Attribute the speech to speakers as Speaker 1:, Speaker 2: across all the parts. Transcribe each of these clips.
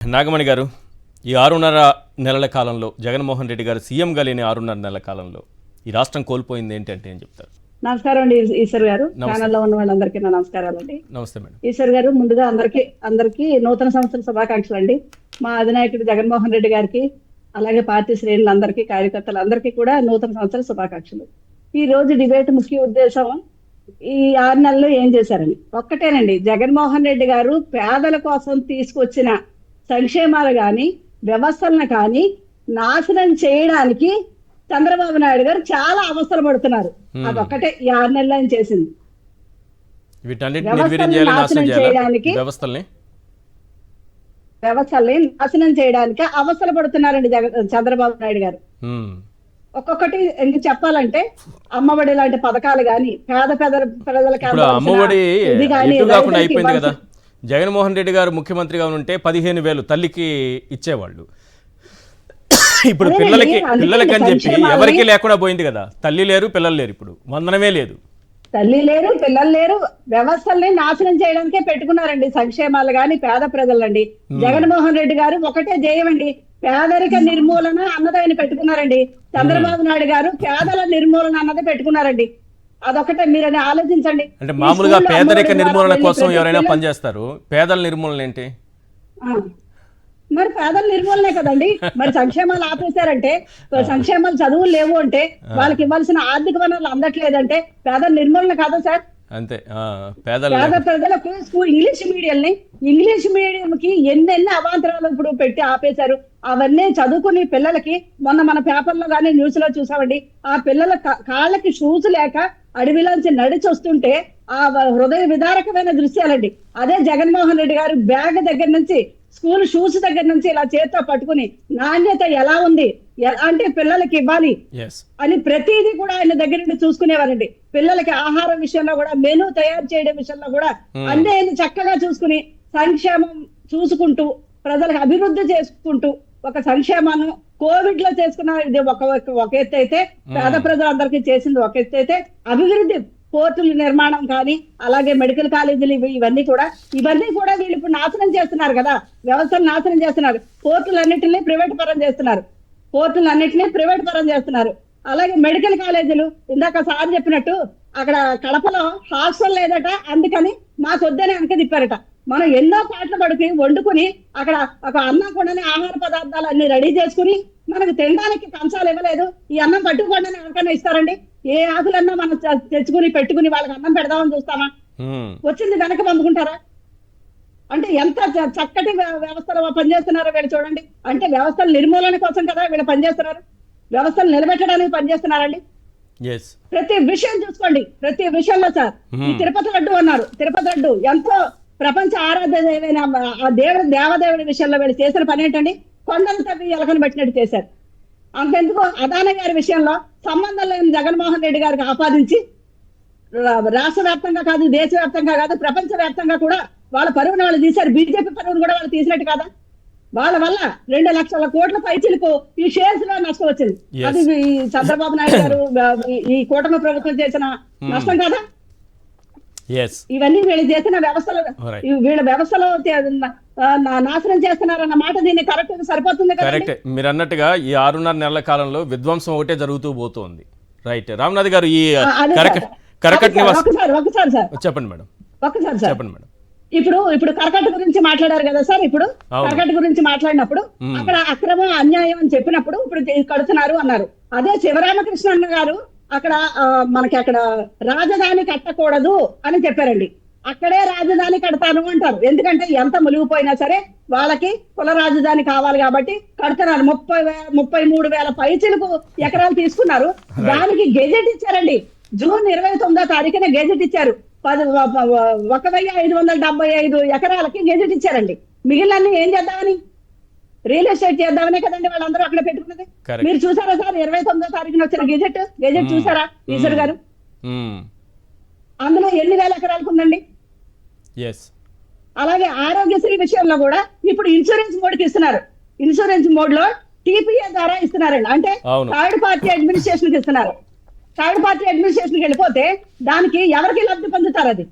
Speaker 1: నాగమణి గారు, ఈ 6.5 నెలల కాలంలో జగన్మోహన్ రెడ్డి గారు సీఎంగా లేని 6.5 నెలల కాలంలో ఈ రాష్ట్రం కోల్పోయింది ఏంటంటే ఏం చెప్తారు?
Speaker 2: నమస్కారం అండి ఈశ్వర్ గారు, ఛానల్లో ఉన్న వాళ్ళందరికీ నా నమస్కారాలండి.
Speaker 1: నమస్తే మేడం.
Speaker 2: ఈశ్వర్ గారు, ముందుగా అందరికీ నూతన సంవత్సర శుభాకాంక్షలు అండి. మా అధినాయకుడు జగన్మోహన్ రెడ్డి గారికి, అలాగే పార్టీ శ్రేణులందరికీ, కార్యకర్తలందరికీ కూడా నూతన సంవత్సర శుభాకాంక్షలు. ఈ రోజు డిబేట్ ముఖ్య ఉద్దేశం ఈ 6 నెలల్లో ఏం చేశారని ఒక్కటేనండి. జగన్మోహన్ రెడ్డి గారు పేదల కోసం తీసుకొచ్చిన సంక్షేమాలు కానీ వ్యవస్థలను కానీ నాశనం చేయడానికి చంద్రబాబు నాయుడు గారు చాలా అవస్థలు పడుతున్నారు. అదొక్కటే ఈ 6 నెలలు ఆయన చేసింది. నాశనం చేయడానికి వ్యవస్థల్ని నాశనం చేయడానికి అవస్థలు పడుతున్నారండి చంద్రబాబు నాయుడు గారు. ఒక్కొక్కటి ఇంక చెప్పాలంటే అమ్మఒడి లాంటి పథకాలు గాని పేద ప్రజలకి
Speaker 1: అమ్మఒడి అయిపోయింది కదా. జగన్మోహన్ రెడ్డి గారు ముఖ్యమంత్రిగా ఉంటే 15,000 తల్లికి ఇచ్చేవాళ్ళు. ఇప్పుడు పిల్లలకి అని చెప్పి ఎవరికి లేకుండా పోయింది కదా. తల్లి లేరు, పిల్లలు లేరు, ఇప్పుడు వందనమే లేదు.
Speaker 2: తల్లి లేరు, పిల్లలు లేరు. వ్యవస్థల్ని నాశనం చేయడానికే పెట్టుకున్నారండి సంక్షేమాలు గాని పేద ప్రజలండి. జగన్మోహన్ రెడ్డి గారు ఒకటే జయమండి, పేదరిక నిర్మూలన అన్నది ఆయన పెట్టుకున్నారండి. చంద్రబాబు నాయుడు గారు పేదల నిర్మూలన అన్నది పెట్టుకున్నారండి. అదొకటే మీరు ఆలోచించండి.
Speaker 1: అంటే మామూలుగా పేదరిక నిర్మూలన కోసం ఎవరైనా పనిచేస్తారు, పేదల నిర్మూలన ఏంటి?
Speaker 2: మరి పేదల నిర్మూలనే కదండి. మరి సంక్షేమాలు ఆపేశారంటే, సంక్షేమాలు చదువులు లేవు అంటే, వాళ్ళకి ఇవ్వాల్సిన ఆర్థిక వనరులు అందట్లేదంటే పేదల నిర్మూలన కాదా సార్?
Speaker 1: అంతే.
Speaker 2: పేద ప్రజలకు ఇంగ్లీష్ మీడియం కి ఎన్ని అవాంతరాలు ఇప్పుడు పెట్టి ఆపేశారు. అవన్నీ చదువుకుని పిల్లలకి మొన్న మన పేపర్లో కానీ న్యూస్ లో చూసామండి. ఆ పిల్లల కాళ్ళకి షూస్ లేక అడవిలోంచి నడిచి వస్తుంటే ఆ హృదయ విదారకమైన దృశ్యాలండి. అదే జగన్మోహన్ రెడ్డి గారు బ్యాగ్ దగ్గర నుంచి, స్కూల్ షూస్ దగ్గర నుంచి ఇలా చేత్తో పట్టుకుని నాణ్యత ఎలా ఉంది అంటే పిల్లలకి ఇవ్వాలి అని ప్రతిదీ కూడా ఆయన దగ్గర నుండి చూసుకునేవారండి. పిల్లలకి ఆహారం విషయంలో కూడా, మెనూ తయారు చేయడం విషయంలో కూడా అన్నీ ఆయన చక్కగా చూసుకుని సంక్షేమం చూసుకుంటూ ప్రజలకు అభివృద్ధి చేసుకుంటూ ఒక సంక్షేమాన్ని కోవిడ్ లో చేసుకున్న ఇది ఒక ఎత్తు అయితే, పేద ప్రజలందరికీ చేసింది ఒక ఎత్తు అయితే, అభివృద్ధి పోర్టుల నిర్మాణం కానీ అలాగే మెడికల్ కాలేజీలు ఇవన్నీ కూడా వీళ్ళు ఇప్పుడు నాశనం చేస్తున్నారు కదా. వ్యవస్థను నాశనం చేస్తున్నారు. పోర్టులన్నింటినీ ప్రైవేట్ పరం చేస్తున్నారు. అలాగే మెడికల్ కాలేజీలు ఇందాక సార్ చెప్పినట్టు అక్కడ కడపలో హాస్టల్ లేదట, అందుకని మాకు వద్దని వెనక తిప్పారట. మనం ఎన్నో పాటలు పడుకుని వండుకుని అక్కడ ఒక అన్నం కూడానే ఆహార పదార్థాలు అన్ని రెడీ చేసుకుని మనకు తినడానికి కంచాలు ఇవ్వలేదు. ఈ అన్నం పట్టుకోండి ఎవరికైనా ఇస్తారండి? ఏ ఆకులన్నా మనం తెచ్చుకుని పెట్టుకుని వాళ్ళకి అన్నం పెడదామని చూస్తామా? వచ్చింది వెనక పంపుకుంటారా? అంటే ఎంత చక్కటి వ్యవస్థలు పనిచేస్తున్నారో వీళ్ళు చూడండి. అంటే వ్యవస్థల నిర్మూలన కోసం కదా వీళ్ళు పనిచేస్తున్నారు, వ్యవస్థలు నిలబెట్టడానికి పనిచేస్తున్నారండి. ప్రతి విషయం చూసుకోండి, ప్రతి విషయంలో సార్. ఈ తిరుపతి లడ్డు అన్నారు. తిరుపతి లడ్డు ఎంతో ప్రపంచ ఆరాధ్యమైన ఆ దేవదేవుడి విషయంలో వీళ్ళు చేసిన పని ఏంటండి? కొండలు తవ్వి ఎలకను పెట్టినట్టు చేశారు. అంతెందుకు అదాని గారి విషయంలో సంబంధం లేని జగన్మోహన్ రెడ్డి గారికి ఆపాదించి రాష్ట్ర వ్యాప్తంగా కాదు, దేశవ్యాప్తంగా కాదు, ప్రపంచ వ్యాప్తంగా కూడా వాళ్ళ పరువును వాళ్ళు తీశారు. బీజేపీ పరువును కూడా వాళ్ళు తీసినట్టు కాదా? వాళ్ళ వల్ల 2 లక్షల కోట్ల పైచిలకు ఈ షేర్స్ లో నష్టం వచ్చింది. అది ఈ చంద్రబాబు నాయుడు గారు ఈ కూటమి ప్రభుత్వం చేసిన నష్టం కాదా? ఇవన్నీ వీళ్ళు చేసిన వీళ్ళ వ్యవస్థలో నాశనం చేస్తున్నారన్న మాట దీన్ని కరెక్ట్ సరిపోతుంది కదా.
Speaker 1: కరెక్ట్. మీరు అన్నట్టుగా ఈ 6.5 నెలల కాలంలో విధ్వంసం ఒకటే జరుగుతూ పోతుంది. రైట్. రామ్నాథ్ గారు, ఈ
Speaker 2: ఒకసారి సార్
Speaker 1: చెప్పండి మేడం. చెప్పండి మేడం.
Speaker 2: ఇప్పుడు కరకట్ట గురించి మాట్లాడారు కదా సార్. ఇప్పుడు కరకట్ట గురించి మాట్లాడినప్పుడు అక్కడ అక్రమం అన్యాయం అని చెప్పినప్పుడు ఇప్పుడు కడుతున్నారు అన్నారు. అదే శివరామకృష్ణ గారు అక్కడ రాజధాని కట్టకూడదు అని చెప్పారండి. అక్కడే రాజధాని కడతాను అంటారు. ఎందుకంటే ఎంత మునిగిపోయినా సరే వాళ్ళకి కుల రాజధాని కావాలి కాబట్టి కడుతున్నారు. 33,000 పైచిలకు ఎకరాలు తీసుకున్నారు. దానికి గెజెట్ ఇచ్చారండి. జూన్ 29వ తారీఖున గెజెట్ ఇచ్చారు. 1,575 ఎకరాలకి గెజెట్ ఇచ్చారండి. మిగిలిన ఏం చేద్దామని, రియల్ ఎస్టేట్ చేద్దామనే కదండి వాళ్ళందరూ అక్కడ పెట్టుకున్నది. మీరు చూసారా సార్ 29వ తారీఖున వచ్చిన గెజెట్ చూసారా ఈశ్వర్ గారు? అందులో ఎన్ని వేల ఎకరాలకు ఉందండి. అలాగే ఆరోగ్యశ్రీ విషయంలో కూడా ఇప్పుడు ఇన్సూరెన్స్ మోడ్కి ఇస్తున్నారు. ఇన్సూరెన్స్ మోడ్ లో టీపీఏ ద్వారా ఇస్తున్నారండి. అంటే థర్డ్ పార్టీ అడ్మినిస్ట్రేషన్ కి ఇస్తున్నారు. థర్డ్ పార్టీ అడ్మినిస్ట్రేషన్కి వెళ్ళిపోతే దానికి ఎవరికి లబ్ధి పొందుతారు? అది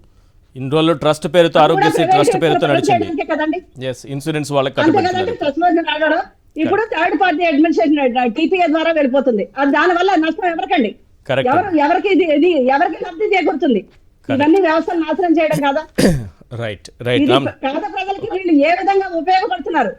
Speaker 1: ఇన్ని రోజులు ట్రస్ట్ పేరుతో ఆరోగ్యశ్రీ ట్రస్ట్ పేరుతో నడిచింది.
Speaker 2: కదండి,
Speaker 1: ఎస్, ఇన్సూరెన్స్ వాళ్ళకి
Speaker 2: అంతే కదండి.
Speaker 1: కట్టబెడుతున్నారు.
Speaker 2: ట్రస్ట్ బోర్డు అడగడం ఇప్పుడు థర్డ్ పార్టీ అడ్మినిస్ట్రేషన్ టీపీఏ ద్వారా వెళ్ళిపోతుంది. అది దానివల్ల నష్టం ఎవరికండి?
Speaker 1: కరెక్ట్.
Speaker 2: ఎవరికి ఇది ఎవరికి లబ్ధి చేకూరుతుంది? ఇవన్నీ వ్యవస్థను నాశనం చేయడం కదా.
Speaker 1: రైట్ రైట్
Speaker 2: ఇది పేద ప్రజలకి వీళ్ళు ఏ విధంగా ఉపయోగపడుతున్నారు?